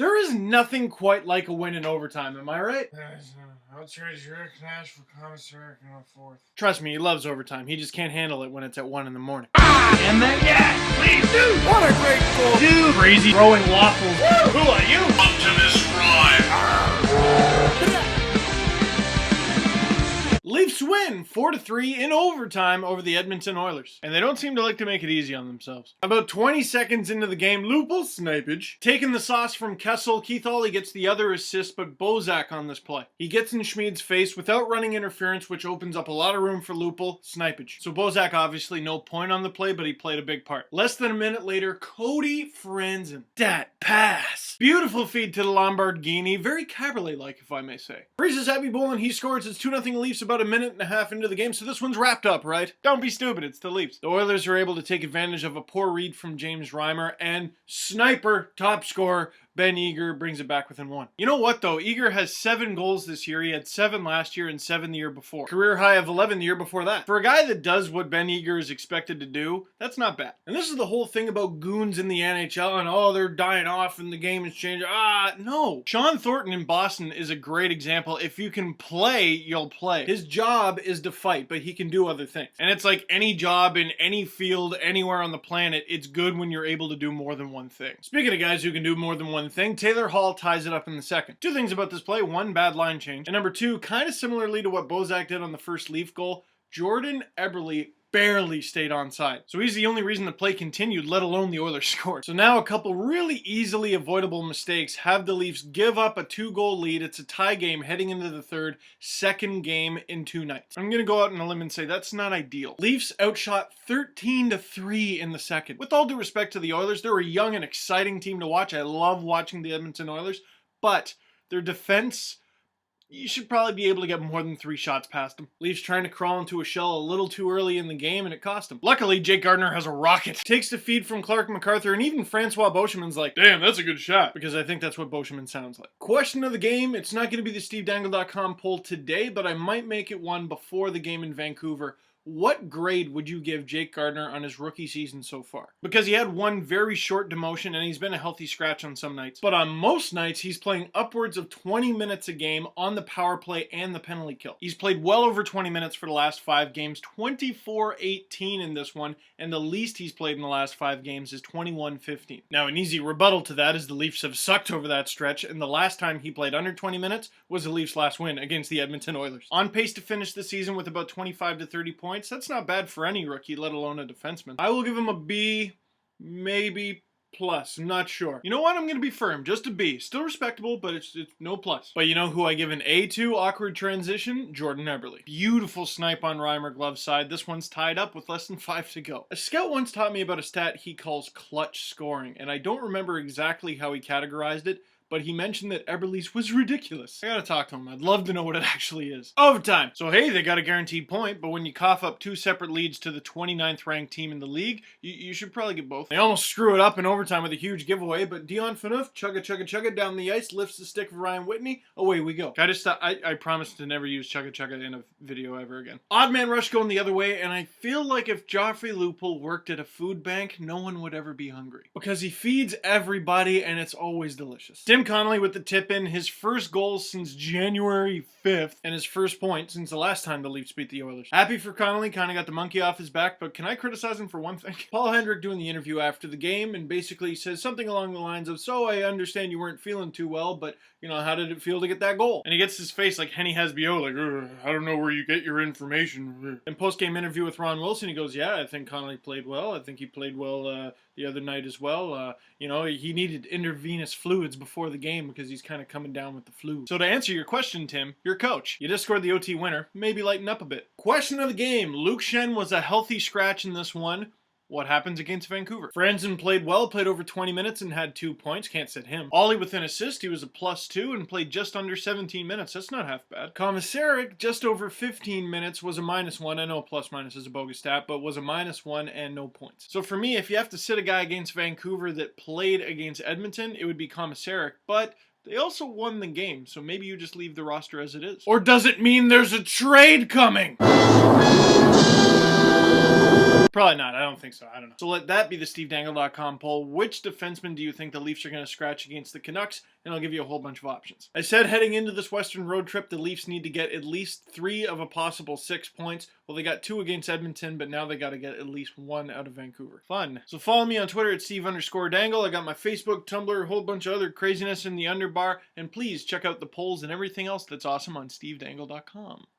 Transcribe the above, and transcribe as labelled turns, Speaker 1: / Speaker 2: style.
Speaker 1: There is nothing quite like a win in overtime, am I right?
Speaker 2: I'll trade Rick Nash for commissary in the fourth.
Speaker 1: Trust me, he loves overtime. He just can't handle it when it's at 1 in the morning.
Speaker 3: And then, yes, please do.
Speaker 2: What a great goal!
Speaker 3: Dude,
Speaker 1: Crazy throwing waffles.
Speaker 3: who are you?
Speaker 4: Optimus Prime.
Speaker 1: Leafs win 4-3 in overtime over the Edmonton Oilers. And they don't seem to like to make it easy on themselves. About 20 seconds into the game, Lupul snipage. Taking the sauce from Kessel, Keith Ollie gets the other assist, but Bozak on this play. He gets in Schmid's face without running interference, which opens up a lot of room for Lupul snipage. So Bozak obviously no point on the play, but he played a big part. Less than a minute later, Cody Franzen. Dat pass. Beautiful feed to the Lombardini. Very Caberlet-like, if I may say. Freezes Happy Bowl and he scores. It's 2-0 Leafs about a minute and a half into the game, so this one's wrapped up, right? Don't be stupid, it's the Leafs. The Oilers are able to take advantage of a poor read from James Reimer, and sniper, top scorer, Ben Eager brings it back within 1. You know what though? Eager has 7 goals this year. He had 7 last year and 7 the year before. Career high of 11 the year before that. For a guy that does what Ben Eager is expected to do, that's not bad. And this is the whole thing about goons in the NHL and oh, they're dying off and the game is changing. No. Sean Thornton in Boston is a great example. If you can play, you'll play. His job is to fight, but he can do other things. And it's like any job in any field, anywhere on the planet, it's good when you're able to do more than one thing. Speaking of guys who can do more than one thing, Taylor Hall ties it up in the second. 2 things about this play. 1, bad line change. And number 2, kind of similarly to what Bozak did on the first Leaf goal, Jordan Eberle barely stayed onside. So he's the only reason the play continued, let alone the Oilers scored. So now a couple really easily avoidable mistakes have the Leafs give up a 2-goal lead. It's a tie game heading into the third, second game in 2 nights. I'm going to go out on a limb and say that's not ideal. Leafs outshot 13-3 in the second. With all due respect to the Oilers, they're a young and exciting team to watch. I love watching the Edmonton Oilers, but their defense, you should probably be able to get more than 3 shots past them. Leafs trying to crawl into a shell a little too early in the game, and it cost them. Luckily, Jake Gardiner has a rocket. Takes the feed from Clark MacArthur, and even Francois Beauchemin's like, damn, that's a good shot, because I think that's what Beauchemin sounds like. Question of the game, it's not going to be the SteveDangle.com poll today, but I might make it one before the game in Vancouver. What grade would you give Jake Gardiner on his rookie season so far? Because he had 1 very short demotion and he's been a healthy scratch on some nights. But on most nights, he's playing upwards of 20 minutes a game on the power play and the penalty kill. He's played well over 20 minutes for the last 5 games, 24-18 in this one, and the least he's played in the last 5 games is 21-15. Now, an easy rebuttal to that is the Leafs have sucked over that stretch, and the last time he played under 20 minutes was the Leafs' last win against the Edmonton Oilers. On pace to finish the season with about 25 to 30 points. That's not bad for any rookie, let alone a defenseman. I will give him a B, maybe plus. I'm not sure. You know what? I'm going to be firm. Just a B. Still respectable, but it's no plus. But you know who I give an A to? Awkward transition? Jordan Eberle. Beautiful snipe on Reimer glove side. This one's tied up with less than 5 to go. A scout once taught me about a stat he calls clutch scoring, and I don't remember exactly how he categorized it, but he mentioned that Eberle's was ridiculous. I gotta talk to him. I'd love to know what it actually is. Overtime. So hey, they got a guaranteed point, but when you cough up 2 separate leads to the 29th ranked team in the league, you should probably get both. They almost screw it up in overtime with a huge giveaway, but Dion Phaneuf, chugga down the ice, lifts the stick of Ryan Whitney, away we go. I promise to never use chugga in a video ever again. Odd man rush going the other way, and I feel like if Joffrey Lupul worked at a food bank, no one would ever be hungry. Because he feeds everybody, and it's always delicious. Connolly with the tip-in, his first goal since January 5th, and his first point since the last time the Leafs beat the Oilers. Happy for Connolly, kind of got the monkey off his back, but can I criticize him for one thing? Paul Hendrick doing the interview after the game and basically says something along the lines of, so I understand you weren't feeling too well, but, you know, how did it feel to get that goal? And he gets his face like Henny Hasbio, like, I don't know where you get your information. In post-game interview with Ron Wilson, he goes, yeah, I think Connolly played well. I think he played well the other night as well. You know, he needed intravenous fluids before the game because he's kind of coming down with the flu. So to answer your question, Tim, your coach, you just scored the OT winner. Maybe lighten up a bit. Question of the game. Luke Schenn was a healthy scratch in this one. What happens against Vancouver? Franzen played well, played over 20 minutes and had 2 points. Can't sit him. Ollie with an assist. He was a +2 and played just under 17 minutes. That's not half bad. Komisarek, just over 15 minutes, was a -1. I know plus-minus is a bogus stat, but was a -1 and no points. So for me, if you have to sit a guy against Vancouver that played against Edmonton, it would be Komisarek, but they also won the game, so maybe you just leave the roster as it is. Or does it mean there's a trade coming? Probably not. I don't think so. I don't know. So let that be the SteveDangle.com poll. Which defenseman do you think the Leafs are going to scratch against the Canucks? And I'll give you a whole bunch of options. I said heading into this Western road trip, the Leafs need to get at least 3 of a possible 6 points. Well, they got 2 against Edmonton, but now they got to get at least 1 out of Vancouver. Fun. So follow me on Twitter at Steve_Dangle. I got my Facebook, Tumblr, a whole bunch of other craziness in the underbar. And please check out the polls and everything else that's awesome on SteveDangle.com.